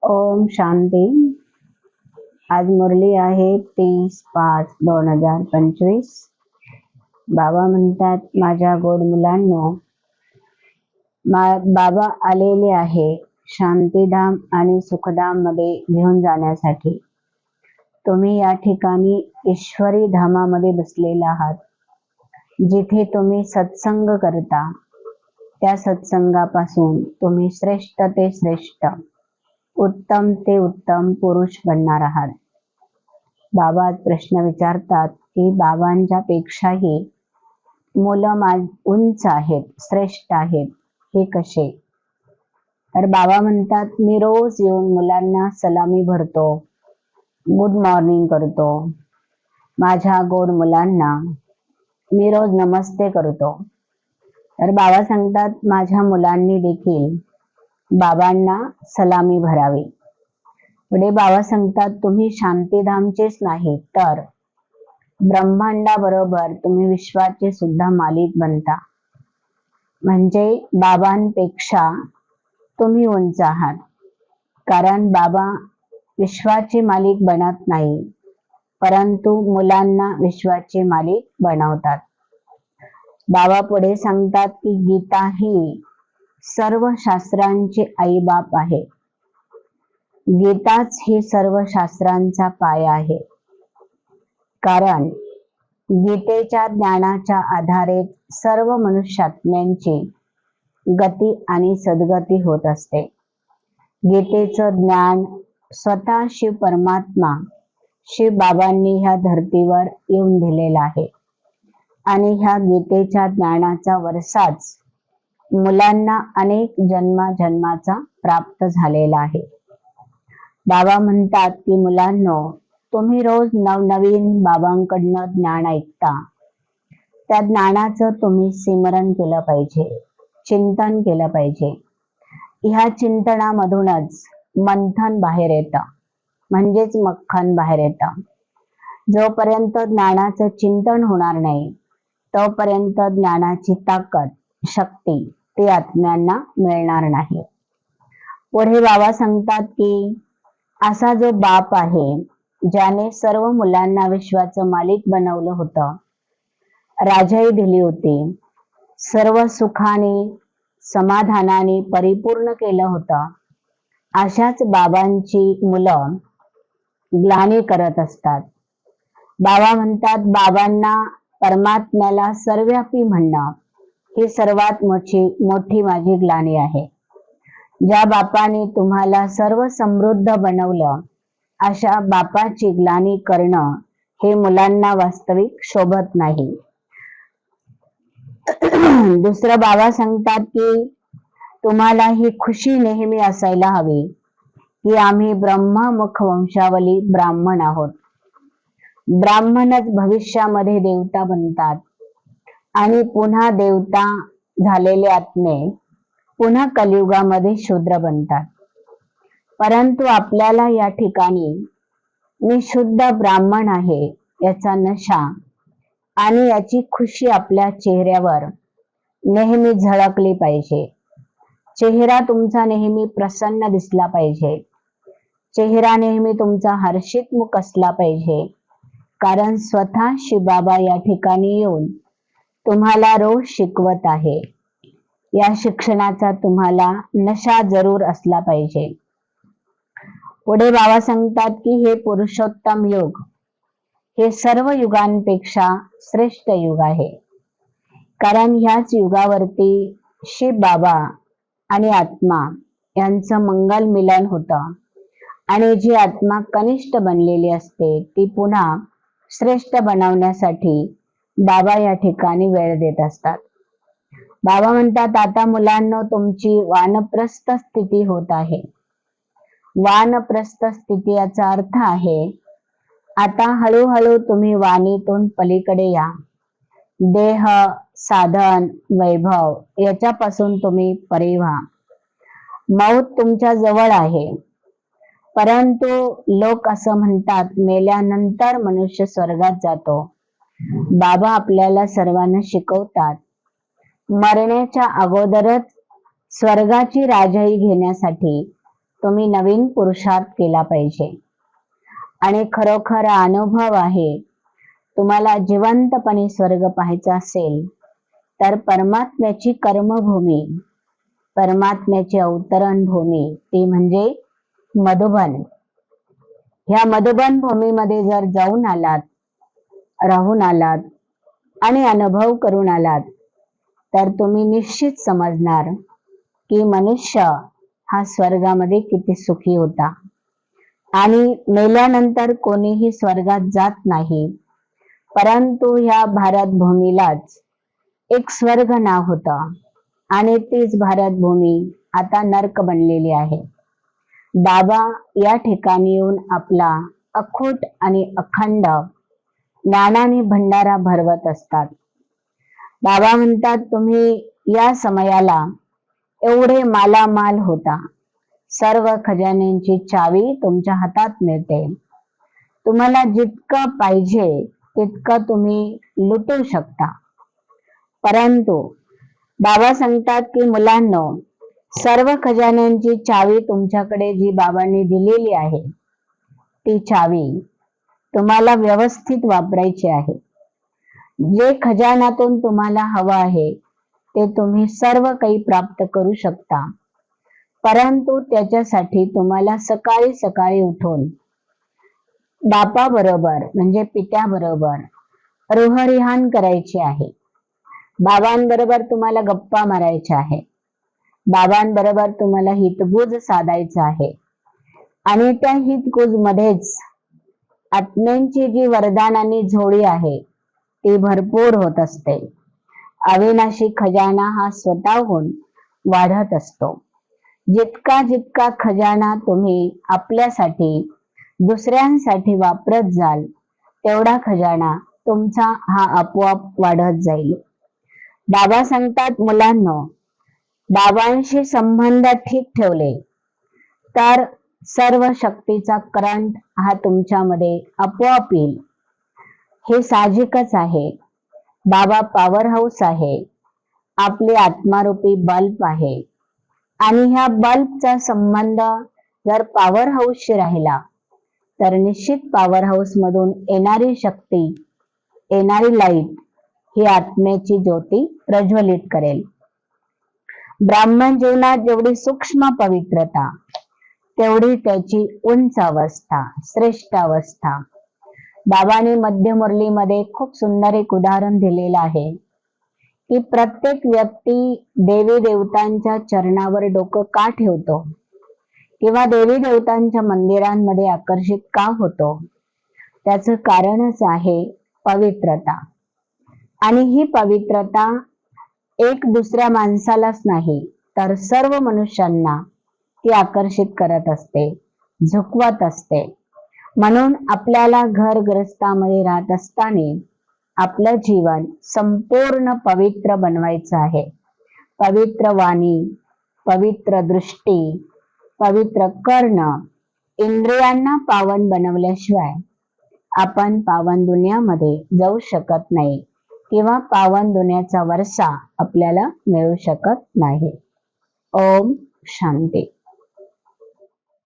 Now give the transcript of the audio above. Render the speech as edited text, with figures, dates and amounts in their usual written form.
ओम शांती। आज मुरली आहे 30/5/2025। बाबा म्हणतात, माझ्या गोड मुलांनो, बाबा आलेले आहे शांतीधाम आणि सुखधाम मध्ये घेऊन जाण्यासाठी। तुम्ही या ठिकाणी ईश्वरी धामामध्ये बसलेला आहात, जिथे तुम्ही सत्संग करता। त्या सत्संगापासून तुम्ही श्रेष्ठ ते श्रेष्ठ, उत्तम ते उत्तम पुरुष बनणार आहात। बाबा प्रश्न विचारतात की बाबांच्या पेक्षाही मुलं उंच आहेत, श्रेष्ठ आहेत, हे कसे? तर बाबा म्हणतात, मी रोज येऊन मुलांना सलामी भरतो, गुड मॉर्निंग करतो। माझ्या गोड मुलांना मी रोज नमस्ते करतो। तर बाबा सांगतात, माझ्या मुलांनी देखील बाबांना सलामी भरावी। पुढे बाबा सांगतात, तुम्ही शांतीधामचेच नाही तर ब्रह्मांडाबरोबर तुम्ही विश्वाचे सुद्धा मालिक बनता। म्हणजे बाबांपेक्षा तुम्ही उंच आहात, कारण बाबा विश्वाचे मालिक बनत नाही, परंतु मुलांना विश्वाचे मालिक बनवतात। बाबा पुढे सांगतात की गीता ही सर्व शास्त्रांचे आईबाप आहे। गीताच ही सर्व शास्त्रांचा पाया आहे, कारण गीतेच्या ज्ञानाच्या आधारे सर्व मनुष्यात्म्यांची गती आणि सद्गती होत असते। गीतेचं ज्ञान स्वतः शिव परमात्मा शिव बाबांनी ह्या धर्तीवर येऊन दिलेला आहे, आणि ह्या गीतेच्या ज्ञानाचा वरसाच मुलांना अनेक जन्माचा प्राप्त झालेला आहे। बाबा म्हणतात की मुलांनो, तुम्ही रोज नवनवीन बाबांकडनं ज्ञान ऐकता। त्या ज्ञानाचं तुम्ही सिमरन केलं पाहिजे, चिंतन केलं पाहिजे। ह्या चिंतनामधूनच मंथन बाहेर येतं, म्हणजेच मक्खन बाहेर येतं। जोपर्यंत ज्ञानाचं चिंतन होणार नाही, तोपर्यंत ज्ञानाची ताकद, शक्ती ते आत्म्यांना मिळणार नाही। पुढे बाबा सांगतात की असा जो बाप आहे, ज्याने सर्व मुलांना विश्वाचं मालिक बनवलं होतं, राजाई दिली होती, सर्व सुखाने समाधानाने परिपूर्ण केलं होतं, अशाच बाबांची मुलं ग्लानी करत असतात। बाबा म्हणतात, बाबांना परमात्म्याला सर्वव्यापी म्हणणं ही सर्वात मोठी माझी ग्लानी आहे। ज्या बापाने तुम्हाला सर्व समृद्ध बनवलं, अशा बापाची ग्लानी करणं हे मुलांना वास्तविक शोभत नाही। दुसरं बाबा सांगतात की तुम्हाला ही खुशी नेहमी असायला हवी की आम्ही ब्रह्ममुख वंशावली ब्राह्मण आहोत। ब्राह्मणच भविष्यामध्ये देवता बनतात, आणि पुन्हा देवता झालेले आत्मे पुन्हा कलियुगामध्ये शूद्र बनतात। परंतु आपल्याला या ठिकाणी मी शुद्ध ब्राह्मण आहे याचा नशा आणि याची खुशी आपल्या चेहऱ्यावर नेहमी झळकली पाहिजे। चेहरा तुमचा नेहमी प्रसन्न दिसला पाहिजे, चेहरा नेहमी तुमचा हर्षितमुख असला पाहिजे, कारण स्वतः शिवबाबा या ठिकाणी येऊन तुम्हाला रोज शिकवत आहे। या शिक्षणाचा तुम्हाला नशा जरूर असला पाहिजे। पुढे बाबा सांगतात की हे पुरुषोत्तम युग हे सर्व युगांपेक्षा श्रेष्ठ युग आहे, कारण ह्याच युगावरती शिव बाबा आणि आत्मा यांचं मंगल मिलन होतं, आणि जी आत्मा कनिष्ठ बनलेली असते ती पुन्हा श्रेष्ठ बनवण्यासाठी बाबा या ठिकाणी वेळ देत असतात। बाबा म्हणतात, आता मुलांना तुमची वानप्रस्थ स्थिती होत आहे। वानप्रस्थ स्थिती याचा अर्थ आहे, आता हळूहळू तुम्ही वाणीतून पलीकडे या। देह, साधन, वैभव याच्यापासून तुम्ही परे व्हा। मौत तुमच्या जवळ आहे, परंतु लोक असं म्हणतात, मेल्यानंतर मनुष्य स्वर्गात जातो। बाबा आपल्याला सर्वांना शिकवतात, मरण्याच्या अगोदरच स्वर्गाची राजाई घेण्यासाठी तुम्ही नवीन पुरुषार्थ केला पाहिजे. आणि खरोखर अनुभव आहे, तुम्हाला जिवंतपणे स्वर्ग पाहायचा असेल तर परमात्म्याची कर्मभूमी, परमात्म्याची अवतरण भूमी ती म्हणजे मधुबन. ह्या मधुबन भूमीमध्ये जर जाऊन आलात, राहून आलात आणि अनुभव करून आलात तर तुम्ही निश्चित समजणार की मनुष्य हा स्वर्गामध्ये किती सुखी होता. आणि मेल्यानंतर कोणीही स्वर्गात जात नाही, परंतु ह्या भारत भूमीलाच एक स्वर्ग नाव होतं आणि तीच भारत भूमी आता नर्क बनलेली आहे. बाबा या ठिकाणी येऊन आपला अखूट आणि अखंड ज्ञानाने भंडारा भरवत असतात. बाबा म्हणतात, तुम्ही या समयाला एवढे मालामाल होता, सर्व खजान्यांची चावी तुमच्या हातात मिळते, तुम्हाला जितकं पाहिजे तितकं तुम्ही लुटू शकता. परंतु बाबा सांगतात की मुलांनो, सर्व खजान्यांची चावी तुमच्याकडे जी बाबांनी दिलेली आहे ती चावी तुम्हाला व्यवस्थित वापरायची आहे. जे खजानातून तुम्हाला हवं आहे ते तुम्ही सर्व काही प्राप्त करू शकता, परंतु त्याच्यासाठी तुम्हाला सकाळी सकाळी उठून बापा बरोबर म्हणजे पित्या बरोबर रोहरिहान करायची आहे. बाबांबरोबर तुम्हाला गप्पा मारायच्या आहे, बाबांबरोबर तुम्हाला हितगुज साधायचं आहे. आणि त्या हितगुज मध्येच आत्म्यांची जी वरदानाची झोळी आहे ती भरपूर होत असते. अविनाशी खजाना हा स्वतःहून वाढत असतो. जितका जितका खजाना तुम्ही आपल्यासाठी दुसऱ्यांसाठी वापरत जाल तेवढा खजाना तुमचा हा आपोआप वाढत जाईल. बाबा सांगतात, मुलांनो, बाबांशी संबंध ठीक ठेवले तर सर्व शक्तीचा करंट हा तुमच्यामध्ये आपोआप येईल. हे साहजिकच आहे. बाबा पॉवर हाऊस आहे, आपले आत्मारूपी बल्ब आहे. आणि ह्या बल्बचा संबंध जर पॉवर हाऊसशी राहिला तर निश्चित पॉवर हाऊस मधून येणारी शक्ती, येणारी लाईट ही आत्म्याची ज्योती प्रज्वलित करेल. ब्राह्मण जीवनात जेवढी सूक्ष्म पवित्रता तेवढी त्याची उंच अवस्था, श्रेष्ठ अवस्था. बाबांनी मध्य मुरलीमध्ये खूप सुंदर एक उदाहरण दिलेलं आहे की प्रत्येक व्यक्ती देवी देवतांच्या चरणावर डोकं का ठेवतो किंवा देवी देवतांच्या मंदिरांमध्ये आकर्षित का होतो, त्याचं कारणच आहे पवित्रता. आणि ही पवित्रता एक दुसऱ्या माणसालाच नाही तर सर्व मनुष्यांना ती आकर्षित करत असते, झुकवत असते. म्हणून आपल्याला घर ग्रस्तामध्ये राहत असताना आपलं जीवन संपूर्ण पवित्र बनवायचं आहे. पवित्र वाणी, पवित्र दृष्टी, पवित्र कर्ण, इंद्रियांना पावन बनवल्याशिवाय आपण पावन दुनियामध्ये जाऊ शकत नाही किंवा पावन दुनियाचा वारसा आपल्याला मिळू शकत नाही. ओम शांती.